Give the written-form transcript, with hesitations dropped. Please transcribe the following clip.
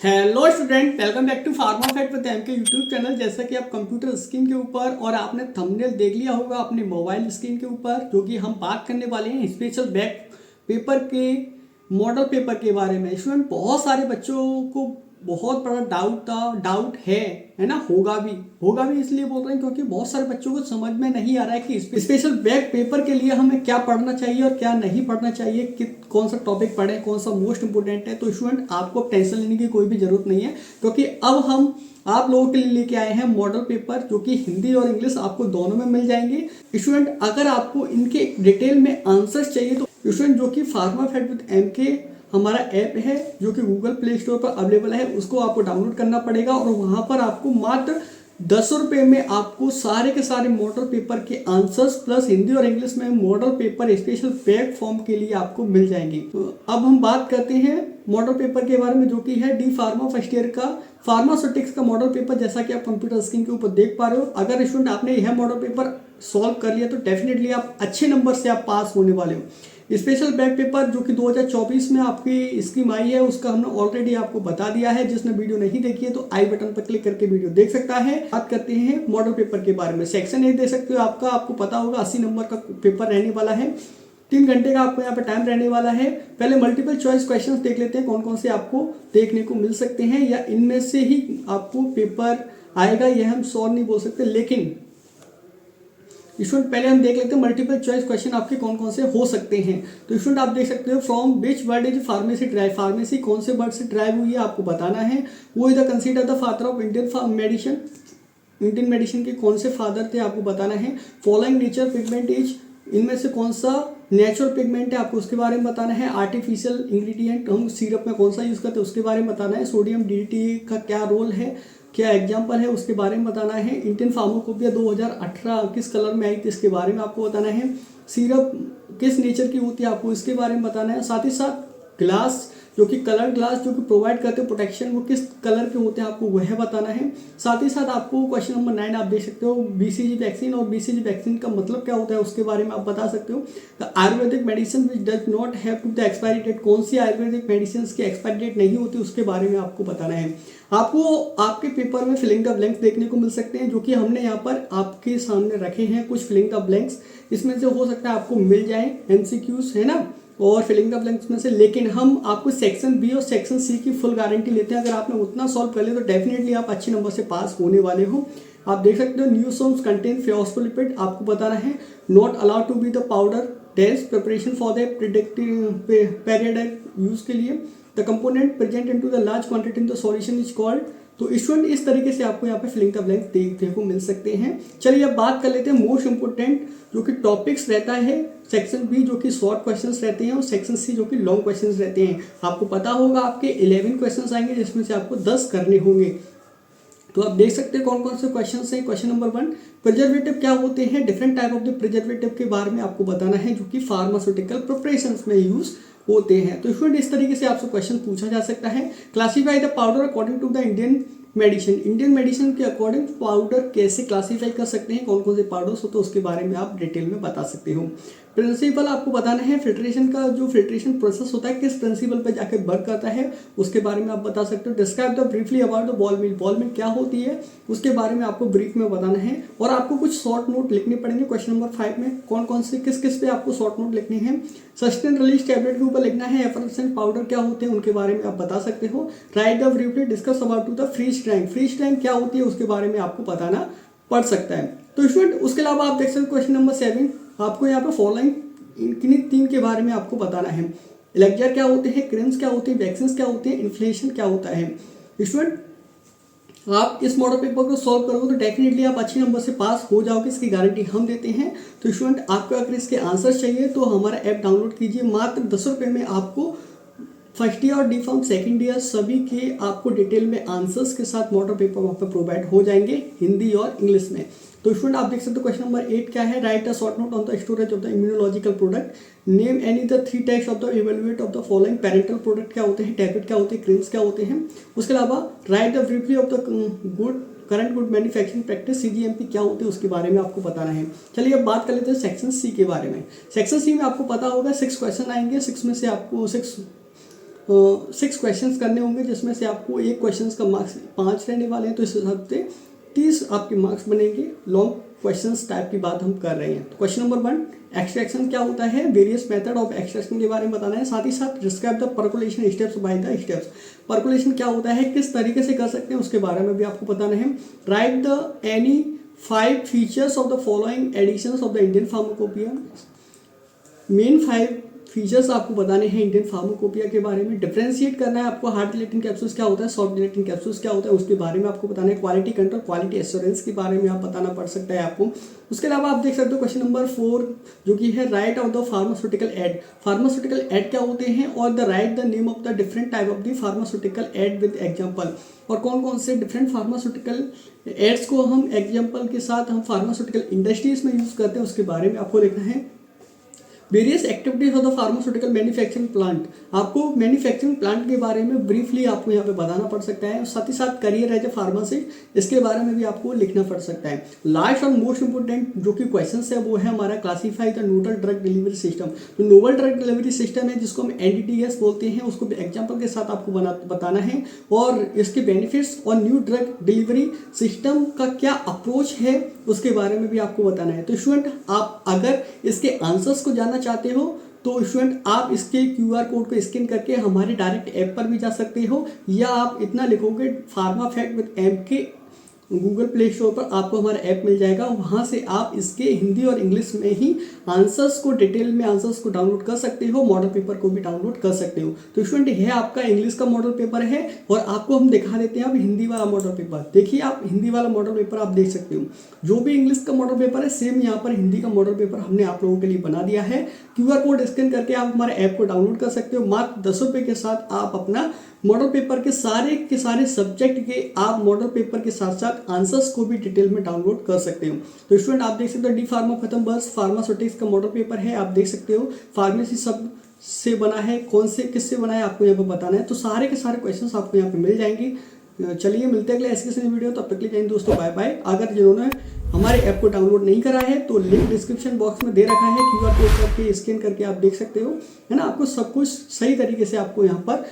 Hello student, welcome back to pharma fact with M K YouTube channel. जैसा कि आप computer screen के ऊपर और आपने थंबनेल देख लिया होगा अपने मोबाइल स्क्रीन के ऊपर, जो कि हम बात करने वाले हैं स्पेशल बैक पेपर के मॉडल पेपर के बारे में। स्टूडेंट, बहुत सारे बच्चों को बहुत बड़ा डाउट है ना। होगा भी इसलिए बोल रहे हैं क्योंकि बहुत सारे बच्चों को समझ में नहीं आ रहा है कि स्पेशल बैक पेपर के लिए हमें क्या पढ़ना चाहिए और क्या नहीं पढ़ना चाहिए, कि कौन सा टॉपिक पढ़े, कौन सा मोस्ट इंपोर्टेंट है। तो स्टूडेंट, आपको टेंशन लेने की कोई भी जरूरत नहीं है, क्योंकि अब हम आप लोगों के लिए लेके आए हैं मॉडल पेपर, जो कि हिंदी और इंग्लिश आपको दोनों में मिल जाएंगे। स्टूडेंट, अगर आपको इनके डिटेल में आंसर्स चाहिए तो स्टूडेंट, जो कि फार्मा फैक्ट विद एम के हमारा ऐप है, जो कि गूगल प्ले स्टोर पर अवेलेबल है, उसको आपको डाउनलोड करना पड़ेगा और वहां पर आपको मात्र 10 रुपये में आपको सारे के सारे मॉडल पेपर के आंसर्स प्लस हिंदी और इंग्लिश में model paper special back form के लिए आपको मिल जाएंगे। तो अब हम बात करते हैं मॉडल पेपर के बारे में, जो कि है डी फार्मा फर्स्ट ईयर का फार्मास्यूटिक्स का मॉडल पेपर। जैसा कि आप कंप्यूटर स्क्रीन के ऊपर देख पा रहे हो, अगर स्टूडेंट आपने यह मॉडल पेपर सॉल्व कर लिया तो डेफिनेटली आप अच्छे नंबर से आप पास होने वाले हो। स्पेशल बैक पेपर जो कि 2024 में आपकी स्कीम आई है, उसका हमने ऑलरेडी आपको बता दिया है। जिसने वीडियो नहीं देखी है तो आई बटन पर क्लिक करके वीडियो देख सकता है। बात करते हैं मॉडल पेपर के बारे में। सेक्शन ए दे सकते हो आपको पता होगा 80 नंबर का पेपर रहने वाला है। 3 घंटे का आपको यहाँ पे टाइम रहने वाला है। पहले मल्टीपल चॉइस क्वेश्चंस देख लेते हैं कौन कौन से आपको देखने को मिल सकते हैं, या इनमें से ही आपको पेपर आएगा, यह हम श्योर नहीं बोल सकते। लेकिन स्टूडेंट, पहले हम देख लेते हैं मल्टीपल चॉइस क्वेश्चन आपके कौन कौन से हो सकते हैं। तो स्टूडेंट, आप देख सकते हो from which word is pharmacy drive. Pharmacy कौन से वर्ड से ड्राइव हुई है आपको बताना है। वो is the consider the father of Indian medicine. Indian medicine के कौन से फादर थे आपको बताना है। फॉलोइंग नेचर पिगमेंट इज, इनमें से कौन सा नेचुरल पिगमेंट है आपको उसके बारे में बताना है। आर्टिफिशियल इंग्रेडिएंट हम सिरप में कौन सा यूज करते हैं उसके बारे में बताना है। सोडियम डीडीटी का क्या रोल है, क्या एग्जाम्पल है, उसके बारे में बताना है। इंडियन फार्माकोपिया 2018 किस कलर में आई थी इसके बारे में आपको बताना है। सिरप किस नेचर की होती है आपको इसके बारे में बताना है। साथ ही साथ ग्लास, जो कि कलर ग्लास जो कि प्रोवाइड करते हैं प्रोटेक्शन, वो किस कलर के होते हैं आपको वह बताना है। साथ ही साथ आपको क्वेश्चन नंबर 9 आप देख सकते हो बीसीजी वैक्सीन, और बीसीजी वैक्सीन का मतलब क्या होता है उसके बारे में आप बता सकते हो। The ayurvedic medicine which does not have to the expiry date, कौन सी आयुर्वेदिक मेडिसिन की एक्सपायरी डेट नहीं होती उसके बारे में आपको बताना है। आपको आपके पेपर में फिलिंग द ब्लैंक्स देखने को मिल सकते हैं, जो कि हमने यहाँ पर आपके सामने रखे हैं कुछ फिलिंग द ब्लैंक्स। इसमें से हो सकता है आपको मिल जाए एमसीक्यूज, है ना, और फिलिंग द ब्लैंक्स में से। लेकिन हम आपको सेक्शन बी और सेक्शन सी की फुल गारंटी लेते हैं। अगर आपने उतना सॉल्व कर लिया तो डेफिनेटली आप अच्छे नंबर से पास होने वाले हो। आप देख सकते हो न्यू सोम्स कंटेन फॉस्फोलिपिड, आपको बताना है not allowed to be the powder dense preparation for the predictive periodic use के लिए। The component present into the large quantity in the solution is called. तो स्टूडेंट, इस तरीके से आपको यहाँ पे फिलिंग द ब्लैंक्स देखने को मिल सकते हैं। चलिए अब बात कर लेते हैं मोस्ट इंपोर्टेंट जो कि टॉपिक्स रहता है। सेक्शन बी जो कि शॉर्ट क्वेश्चंस रहते हैं, और सेक्शन सी जो कि लॉन्ग क्वेश्चंस रहते हैं। आपको पता होगा आपके 11 क्वेश्चंस आएंगे, जिसमें से आपको 10 करने होंगे। तो आप देख सकते हैं कौन कौन से क्वेश्चन हैं। क्वेश्चन नंबर 1, प्रिजर्वेटिव क्या होते हैं। Different type of the preservative के बारे में आपको बताना है, जो कि फार्मास्यूटिकल प्रिपरेशन में यूज होते हैं। तो स्टूडेंट, इस तरीके से आपसे क्वेश्चन पूछा जा सकता है। Classify the powder according to the Indian medicine. Indian medicine के अकॉर्डिंग पाउडर कैसे क्लासीफाई कर सकते हैं, कौन कौन से पाउडर्स होते हैं उसके बारे में आप डिटेल में बता सकते हो। प्रिंसिपल आपको बताना है। फिल्ट्रेशन का जो फिल्ट्रेशन प्रोसेस होता है किस प्रिंसिपल पे जाकर वर्क करता है उसके बारे में आप बता सकते हो। Describe the briefly about the ball mill. Ball mill क्या होती है उसके बारे में आपको ब्रीफ में बताना है। और आपको कुछ शॉर्ट नोट लिखने पड़ेंगे क्वेश्चन नंबर 5 में। कौन कौन से किस किस पे आपको शॉर्ट नोट लिखने हैं। सस्टेन रिलीज टैबलेट के ऊपर लिखना है। एफरसेंट पाउडर क्या होते हैं उनके बारे में आप बता सकते हो। Write the briefly discuss about to the freeze time. Freeze time क्या होती है उसके बारे में आपको बताना पड़ सकता है। तो स्टूडेंट, उसके अलावा आप देख सकते हो क्वेश्चन नंबर 7, आपको यहाँ पे फॉलोइंग किन्हीं 3 के बारे में आपको बताना है। इलेक्जर क्या होते हैं, क्रेन्स क्या होते हैं, वैक्सीन क्या होते हैं, इन्फ्लेशन क्या होता है। स्टूडेंट, आप इस मॉडल पेपर को सॉल्व करोगे तो डेफिनेटली आप अच्छे नंबर से पास हो जाओगे, इसकी गारंटी हम देते हैं। तो स्टूडेंट, आपको अगर इसके आंसर चाहिए तो हमारा ऐप डाउनलोड कीजिए। मात्र 10 रुपये में आपको फर्स्ट ईयर और डी फार्म सेकेंड ईयर सभी के आपको डिटेल में आंसर्स के साथ मॉडल पेपर वहाँ पर प्रोवाइड हो जाएंगे हिंदी और इंग्लिश में। तो स्टूडेंट, आप देख सकते हो क्वेश्चन नंबर 8 क्या है। Right a short note on the storage of the immunological product. Name any the 3 types of the evaluate of the following. Parental product क्या होते हैं, टैबलेट क्या होते हैं, क्रीम्स क्या होते हैं। उसके अलावा right the briefly of the good current good manufacturing practice cGMP क्या होती है उसके बारे में आपको बताना है। चलिए अब बात कर लेते हैं सेक्शन सी के बारे में। सेक्शन सी में आपको पता होगा 6 क्वेश्चन आएंगे। 6 में से आपको 6 6 क्वेश्चंस करने होंगे, जिसमें से आपको एक क्वेश्चंस का मार्क्स 5 रहने वाले हैं, तो इस हिसाब से 30 आपके मार्क्स बनेंगे। लॉन्ग क्वेश्चंस टाइप की बात हम कर रहे हैं। तो क्वेश्चन नंबर 1, एक्सट्रैक्शन क्या होता है, वेरियस मेथड ऑफ एक्सट्रैक्शन के बारे में बताना है। साथ ही साथ describe the percolation steps by the steps, percolation क्या होता है, किस तरीके से कर सकते हैं, उसके बारे में भी आपको बताना है। Write the any 5 features of the following editions of the Indian pharmacopoeia, main 5 features आपको बताने हैं इंडियन फार्माकोपिया के बारे में। डिफरेंशिएट करना है आपको, हार्ड डिलेटिंग कैप्सूल्स क्या होता है, सॉफ्ट डिलेटिंग कैप्सूल्स क्या होता है, उसके बारे में आपको बताना है। क्वालिटी कंट्रोल, क्वालिटी एश्योरेंस के बारे में आप बताना पड़ सकता है आपको। उसके अलावा आप देख सकते हो क्वेश्चन नंबर 4 जो कि है right of the pharmaceutical aid, pharmaceutical aid क्या होते हैं, और the right the name of the different type of the pharmaceutical aid with example, और कौन कौन से डिफरेंट फार्मास्यूटिकल एड्स को हम एग्जाम्पल के साथ हम फार्मास्यूटिकल इंडस्ट्रीज में यूज करते हैं, उसके बारे में आपको देखना है। Various activities of the pharmaceutical manufacturing plant, आपको मैन्युफैक्चरिंग प्लांट के बारे में ब्रीफली आपको यहाँ पे बताना पड़ सकता है। साथ ही साथ करियर एज ए फार्मासिस्ट, इसके बारे में भी आपको लिखना पड़ सकता है। लास्ट और मोस्ट इंपोर्टेंट जो कि क्वेश्चन है वो है हमारा classify the nodal drug delivery system. तो नोवल ड्रग डिलीवरी सिस्टम है जिसको हम NDDS बोलते हैं, उसको एग्जाम्पल के साथ आपको बताना है, और इसके बेनिफिट्स और न्यू ड्रग डिलीवरी सिस्टम का क्या अप्रोच है उसके बारे में भी आपको बताना है। तो स्टूडेंट आप अगर इसके आंसर्स को जानना चाहते हो तो स्टूडेंट आप इसके QR कोड को स्कैन करके हमारे डायरेक्ट ऐप पर भी जा सकते हो, या आप इतना लिखोगे pharma fact with MK Google play store पर आपको हमारा ऐप मिल जाएगा। वहाँ से आप इसके हिंदी और इंग्लिश में ही आंसर्स को डिटेल में आंसर्स को डाउनलोड कर सकते हो, मॉडल पेपर को भी डाउनलोड कर सकते हो। तो स्टूडेंट यह आपका इंग्लिश का मॉडल पेपर है, और आपको हम दिखा देते हैं अब हिंदी वाला मॉडल पेपर। देखिए आप हिंदी वाला मॉडल पेपर आप देख सकते हो, जो भी इंग्लिश का मॉडल पेपर है सेम यहाँ पर हिंदी का मॉडल पेपर हमने आप लोगों के लिए बना दिया है। QR कोड स्कैन करके आप हमारे ऐप को डाउनलोड कर सकते हो। मात्र 10 रुपये के साथ आप अपना मॉडल पेपर के सारे सब्जेक्ट के आप मॉडल पेपर के साथ साथ आंसर्स को भी डिटेल में डाउनलोड कर सकते हो। तो स्टूडेंट आप देख सकते हो डी फार्मा प्रथम वर्ष फार्मास्यूटिक्स का मॉडल पेपर है, आप देख सकते हो फार्मेसी सब से बना है, कौन से किससे बना है आपको यहाँ पर बताना है। तो सारे के सारे क्वेश्चंस आपको यहाँ पे मिल जाएंगे। चलिए मिलते हैं अगले ऐसे किसी वीडियो, तब तक के लिए जय हिंद दोस्तों, बाय बाय। अगर जिन्होंने हमारे ऐप को डाउनलोड नहीं करा है तो लिंक डिस्क्रिप्शन बॉक्स में दे रखा है, QR कोड करके स्कैन करके आप देख सकते हो, है ना। आपको सब कुछ सही तरीके से आपको यहाँ पर